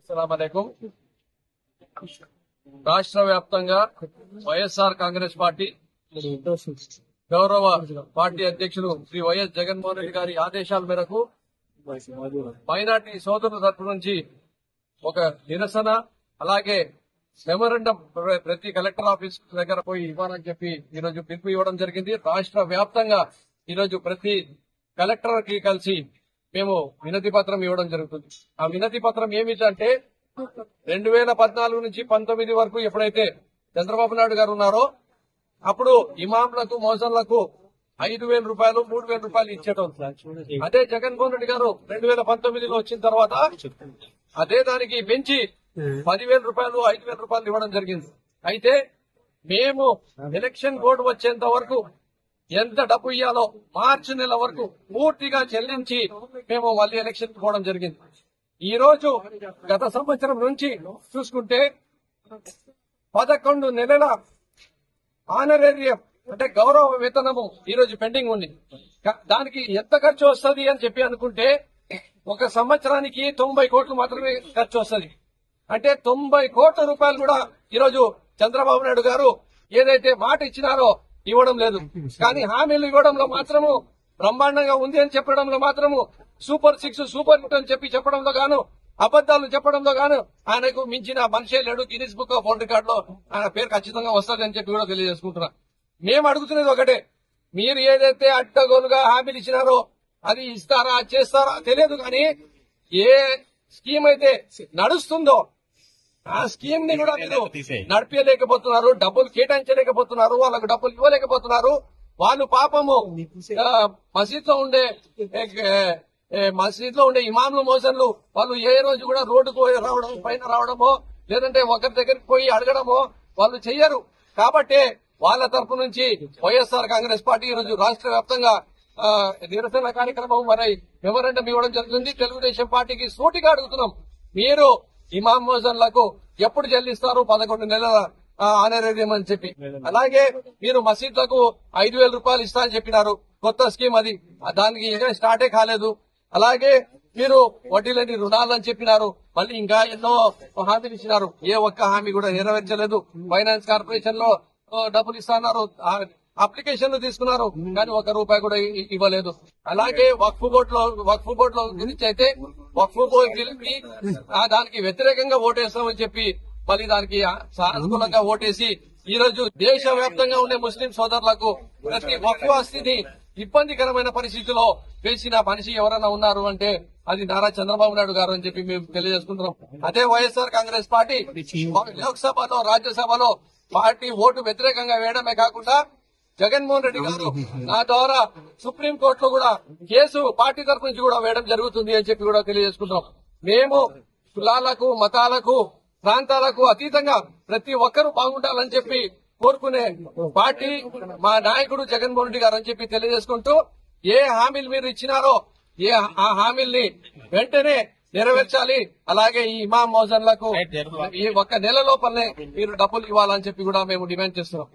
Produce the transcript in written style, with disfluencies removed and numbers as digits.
అస్సలాముఅలైకుం. రాష్ట్ర వ్యాప్తంగా వైఎస్ఆర్ కాంగ్రెస్ పార్టీ గౌరవ పార్టీ అధ్యక్షులు శ్రీ వైఎస్ జగన్మోహన్ రెడ్డి గారి ఆదేశాల మేరకు మైనార్టీ సోదరుల తరపు నుంచి ఒక నిరసన, అలాగే మెమోరండం ప్రతి కలెక్టర్ ఆఫీస్ దగ్గర పోయి ఇవ్వాలని చెప్పి ఈరోజు పిలుపు ఇవ్వడం జరిగింది. రాష్ట్ర వ్యాప్తంగా ఈరోజు ప్రతి కలెక్టర్ కి కలిసి మేము వినతి పత్రం ఇవ్వడం జరుగుతుంది. ఆ వినతి పత్రం ఏమిటంటే 2014 నుంచి 19 వరకు ఎప్పుడైతే చంద్రబాబు నాయుడు గారు ఉన్నారో అప్పుడు ఇమాంలకు, మోజన్లకు 5,000 రూపాయలు, 3,000 రూపాయలు ఇచ్చేటం. అదే జగన్మోహన్ రెడ్డి గారు 2019లో వచ్చిన తర్వాత అదే దానికి పెంచి 10,000 రూపాయలు, 5,000 రూపాయలు ఇవ్వడం జరిగింది. అయితే మేము ఎలక్షన్ బోర్డు వచ్చేంత వరకు ఎంత డబ్బు ఇయ్యాలో మార్చి నెల వరకు పూర్తిగా చెల్లించి మేము మళ్ళీ ఎలక్షన్ పోవడం జరిగింది. ఈ రోజు గత సంవత్సరం నుంచి చూసుకుంటే 11 నెలల ఆనరేరియం అంటే గౌరవ వేతనము ఈ రోజు పెండింగ్ ఉంది. దానికి ఎంత ఖర్చు వస్తుంది అని చెప్పి అనుకుంటే ఒక సంవత్సరానికి 90 కోట్లు మాత్రమే ఖర్చు వస్తుంది. అంటే 90 కోట్ల రూపాయలు కూడా ఈరోజు చంద్రబాబు నాయుడు గారు ఏదైతే మాట ఇచ్చినారో ఇవ్వడం లేదు. కానీ హామీలు ఇవ్వడంలో మాత్రము బ్రహ్మాండంగా ఉంది అని చెప్పడంలో మాత్రము సూపర్ 6, సూపర్ 8 అని చెప్పి చెప్పడంలో గాను, అబద్దాలు చెప్పడంలో గాను ఆయనకు మించిన మనిషే లేడు. Guinness book of world record లో ఆయన పేరు ఖచ్చితంగా వస్తుంది అని చెప్పి కూడా తెలియజేసుకుంటున్నా. మేము అడుగుతున్నది ఒకటే, మీరు ఏదైతే అడ్డగోలుగా హామీలు ఇచ్చినారో అది ఇస్తారా, చేస్తారా తెలియదు. కానీ ఏ స్కీమ్ అయితే నడుస్తుందో ఆ స్కీమ్ ని కూడా మీరు నడిపేయలేకపోతున్నారు, డబ్బులు కేటాయించలేకపోతున్నారు, వాళ్ళకు డబ్బులు ఇవ్వలేకపోతున్నారు. వాళ్ళు పాపము మసీద్ లో ఉండే ఇమాంలు, మోసన్లు వాళ్ళు ఏ రోజు కూడా రోడ్డుకు రావడం, పైన రావడమో లేదంటే ఒకరి దగ్గరికి పోయి అడగడమో వాళ్ళు చెయ్యరు. కాబట్టి వాళ్ళ తరపు నుంచి వైఎస్ఆర్ కాంగ్రెస్ పార్టీ ఈరోజు రాష్ట్ర వ్యాప్తంగా నిరసన కార్యక్రమం మరి మెమోరండం ఇవ్వడం జరుగుతుంది. తెలుగుదేశం పార్టీకి సూటిగా అడుగుతున్నాం, మీరు ఇమాం మోజన్లకు ఎప్పుడు చెల్లిస్తారు 11 నెలల ఆనరేరియం అని చెప్పి. అలాగే మీరు మసీద్లకు 5,000 రూపాయలు ఇస్తా అని చెప్పినారు, కొత్త స్కీమ్ అది, దానికి ఇంకా స్టార్టే కాలేదు. అలాగే మీరు వడ్డీ లేని రుణాలు అని చెప్పినారు, మళ్ళీ ఇంకా ఎన్నో హామీలు ఇచ్చినారు, ఏ ఒక్క హామీ కూడా నెరవేర్చలేదు. ఫైనాన్స్ కార్పొరేషన్ లో డబ్బులు ఇస్తున్నారు, అప్లికేషన్లు తీసుకున్నారు, కానీ 1 రూపాయి కూడా ఇవ్వలేదు. అలాగే వక్ఫ్ బోర్డులో గురించి అయితే వక్ఫ్ బోర్డుకి దానికి వ్యతిరేకంగా ఓటేస్తామని చెప్పి మళ్ళీ దానికి అనుకూలంగా ఓటేసి ఈ రోజు దేశవ్యాప్తంగా ఉండే ముస్లిం సోదరులకు ప్రతి వక్ఫ్ ఆస్తిని ఇబ్బందికరమైన పరిస్థితిలో వేసిన మనిషి ఎవరైనా ఉన్నారు అంటే అది నారా చంద్రబాబు నాయుడు గారు అని చెప్పి మేము తెలియజేసుకుంటున్నాం. అదే వైఎస్ఆర్ కాంగ్రెస్ పార్టీ లోక్సభలో, రాజ్యసభలో పార్టీ ఓటు వ్యతిరేకంగా వేయడమే కాకుండా జగన్మోహన్ రెడ్డి గారు నా ద్వారా సుప్రీంకోర్టులో కూడా కేసు పార్టీ తరఫు నుంచి కూడా వేయడం జరుగుతుంది అని చెప్పి కూడా తెలియజేసుకుంటాం. మేము కులాలకు, మతాలకు, ప్రాంతాలకు అతీతంగా ప్రతి ఒక్కరూ బాగుండాలని చెప్పి కోరుకునే పార్టీ మా నాయకుడు జగన్మోహన్ రెడ్డి గారు అని చెప్పి తెలియజేసుకుంటూ, ఏ హామీలు మీరు ఇచ్చినారో ఆ హామీల్ని వెంటనే నెరవేర్చాలి. అలాగే ఈ ఇమాం మోజన్లకు ఈ 1 నెల లోపలనే మీరు డబ్బులు ఇవ్వాలని చెప్పి కూడా మేము డిమాండ్ చేస్తున్నాం.